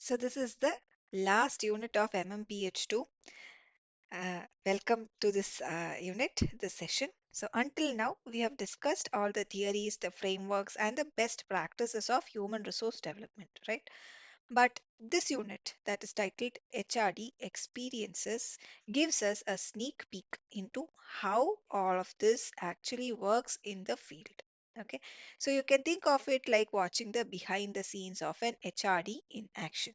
So this is the last unit of MMPH2. Welcome to this unit, this session. So until now, we have discussed all the theories, the frameworks, and the best practices of human resource development, right? But this unit that is titled HRD Experiences gives us a sneak peek into how all of this actually works in the field. Okay, so you can think of it like watching the behind the scenes of an HRD in action.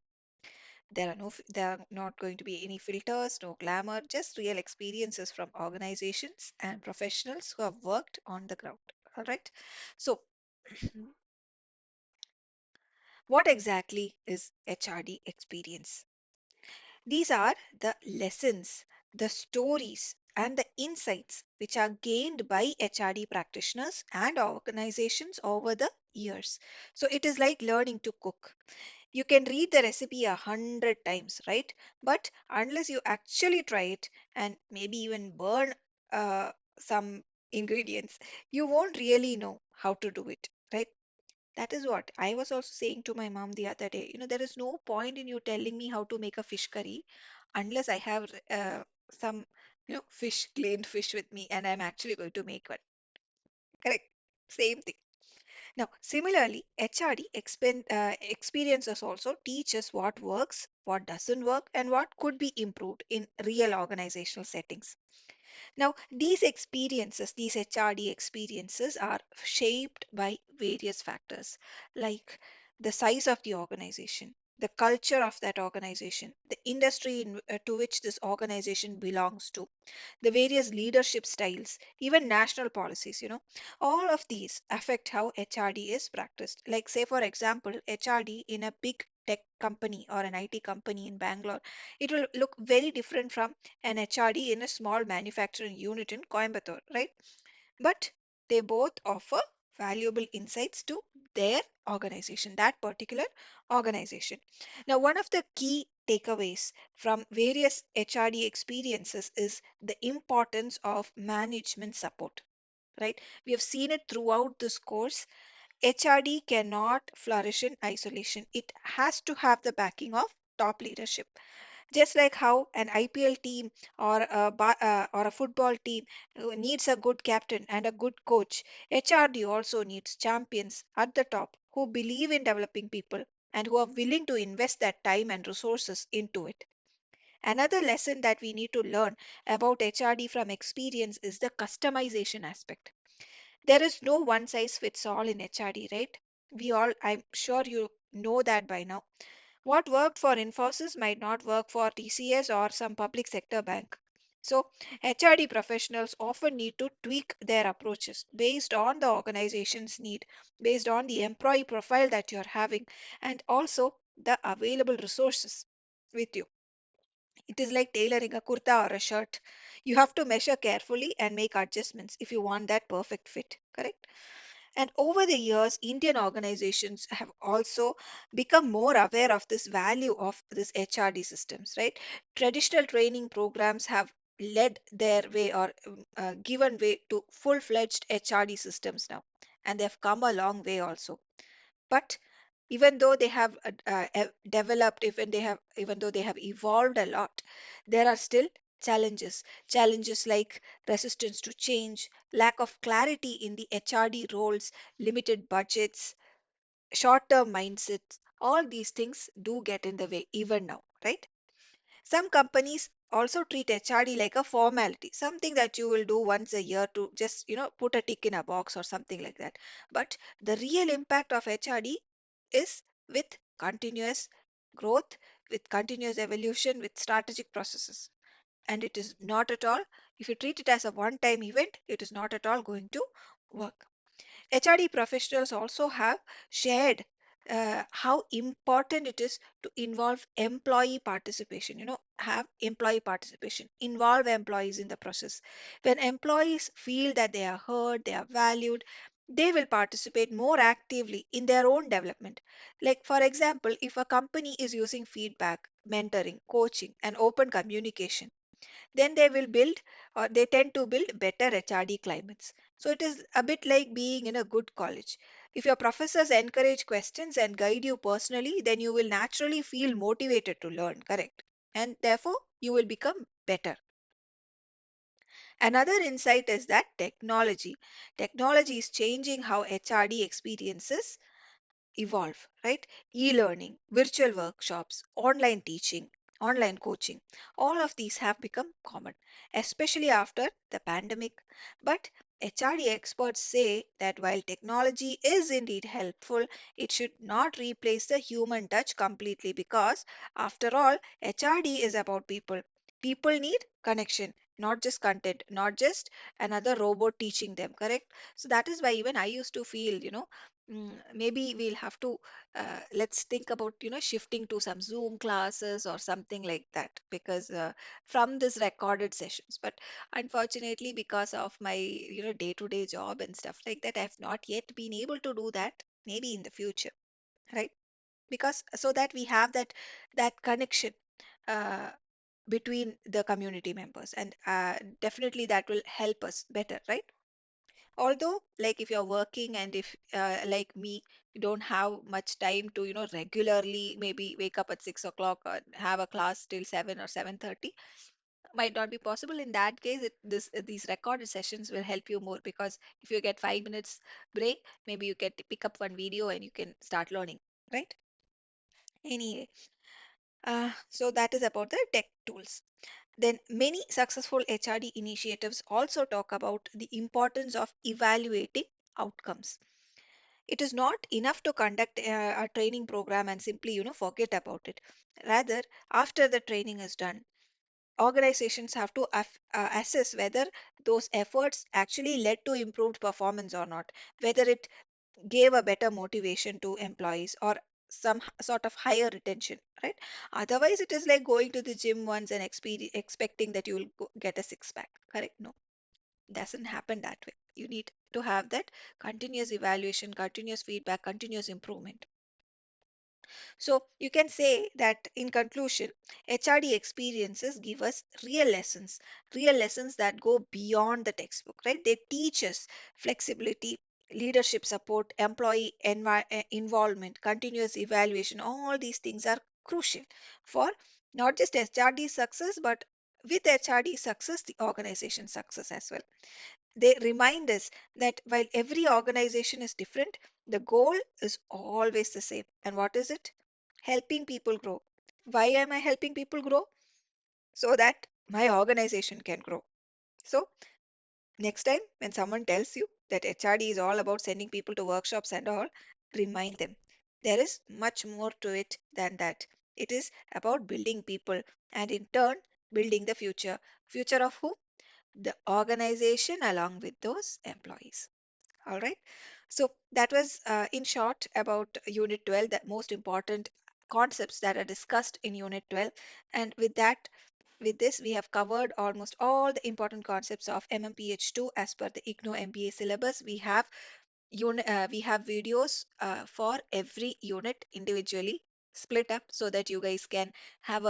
There are not going to be any filters, no glamour, just real experiences from organizations and professionals who have worked on the ground. All right. So, what exactly is HRD experience? These are the lessons, the stories, and the insights which are gained by HRD practitioners and organizations over the years. So, it is like learning to cook. You can read the recipe 100 times, right? But unless you actually try it and maybe even burn some ingredients, you won't really know how to do it, right? That is what I was also saying to my mom the other day. There is no point in you telling me how to make a fish curry unless I have some, fish, cleaned fish with me and I'm actually going to make one. Correct. Same thing. Now, similarly, HRD experiences also teach us what works, what doesn't work, and what could be improved in real organizational settings. Now, these experiences, these HRD experiences, are shaped by various factors like the size of the organization, the culture of that organization, the industry to which this organization belongs to, the various leadership styles, even national policies, all of these affect how HRD is practiced. Like, say, for example, HRD in a big tech company or an IT company in Bangalore, it will look very different from an HRD in a small manufacturing unit in Coimbatore, right? But they both offer valuable insights to their organization, that particular organization. Now, one of the key takeaways from various HRD experiences is the importance of management support, right? We have seen it throughout this course. HRD cannot flourish in isolation, it has to have the backing of top leadership. Just like how an IPL team or a football team needs a good captain and a good coach, HRD also needs champions at the top who believe in developing people and who are willing to invest that time and resources into it. Another lesson that we need to learn about HRD from experience is the customization aspect. There is no one size fits all in HRD, right? I'm sure you know that by now. What worked for Infosys might not work for TCS or some public sector bank. So, HRD professionals often need to tweak their approaches based on the organization's need, based on the employee profile that you're having, and also the available resources with you. It is like tailoring a kurta or a shirt. You have to measure carefully and make adjustments if you want that perfect fit, correct? And over the years, Indian organizations have also become more aware of this value of this HRD systems, right? Traditional training programs have led their way or given way to full-fledged HRD systems now, and they've come a long way also. But even though they have developed, even though they have evolved a lot, there are still challenges like resistance to change, lack of clarity in the HRD roles, limited budgets, short term mindsets. All these things do get in the way even now, right? Some companies also treat HRD like a formality, something that you will do once a year to just, put a tick in a box or something like that. But the real impact of HRD is with continuous growth, with continuous evolution, with strategic processes. And it is not at all, if you treat it as a one time event, it is not at all going to work. HRD professionals also have shared how important it is to involve employee participation, have employee participation, involve employees in the process. When employees feel that they are heard, they are valued, they will participate more actively in their own development. Like, for example, if a company is using feedback, mentoring, coaching, and open communication, then they will build or they tend to build better HRD climates. So it is a bit like being in a good college. If your professors encourage questions and guide you personally, then you will naturally feel motivated to learn, correct? And therefore, you will become better. Another insight is that technology is changing how HRD experiences evolve, right? E-learning, virtual workshops, online teaching, online coaching, all of these have become common, especially after the pandemic. But HRD experts say that while technology is indeed helpful, it should not replace the human touch completely because, after all, HRD is about people. People need connection, not just content, not just another robot teaching them, correct? So that is why even I used to feel, maybe we'll have to let's think about shifting to some Zoom classes or something like that, because from this recorded sessions. But unfortunately, because of my day-to-day job and stuff like that, I've not yet been able to do that. Maybe in the future, right? Because so that we have that connection uh, between the community members, and definitely that will help us better, right? Although, like, if you're working and if like me, you don't have much time to regularly maybe wake up at 6 o'clock or have a class till 7 or 7:30, might not be possible. In that case, these recorded sessions will help you more, because if you get 5 minutes break, maybe you can pick up one video and you can start learning, right? Anyway, so that is about the tech tools. Then many successful HRD initiatives also talk about the importance of evaluating outcomes. It is not enough to conduct a training program and simply forget about it. Rather, after the training is done, organizations have to assess whether those efforts actually led to improved performance or not, whether it gave a better motivation to employees or some sort of higher retention, right? Otherwise, it is like going to the gym once and expecting that you will get a six pack, correct? No, doesn't happen that way. You need to have that continuous evaluation, continuous feedback, continuous improvement. So you can say that in conclusion, HRD experiences give us real lessons that go beyond the textbook, right? They teach us flexibility, leadership support, employee involvement, continuous evaluation. All these things are crucial for not just HRD success, but with HRD success, the organization success as well. They remind us that while every organization is different, the goal is always the same. And what is it? Helping people grow. Why am I helping people grow? So that my organization can grow. So, next time when someone tells you that HRD is all about sending people to workshops and all, remind them there is much more to it than that. It is about building people and in turn building the future. Future of who? The organization along with those employees. All right. So that was, in short, about Unit 12, the most important concepts that are discussed in Unit 12. And with this, we have covered almost all the important concepts of MMPH2 as per the IGNOU MBA syllabus. We have videos for every unit individually split up, so that you guys can have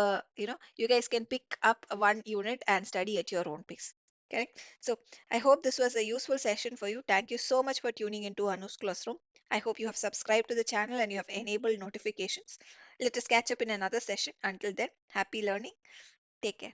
you guys can pick up one unit and study at your own pace. Correct. So I hope this was a useful session for you. Thank you so much for tuning into Anu's Classroom. I hope you have subscribed to the channel and you have enabled notifications. Let us catch up in another session. Until then, happy learning. Take care.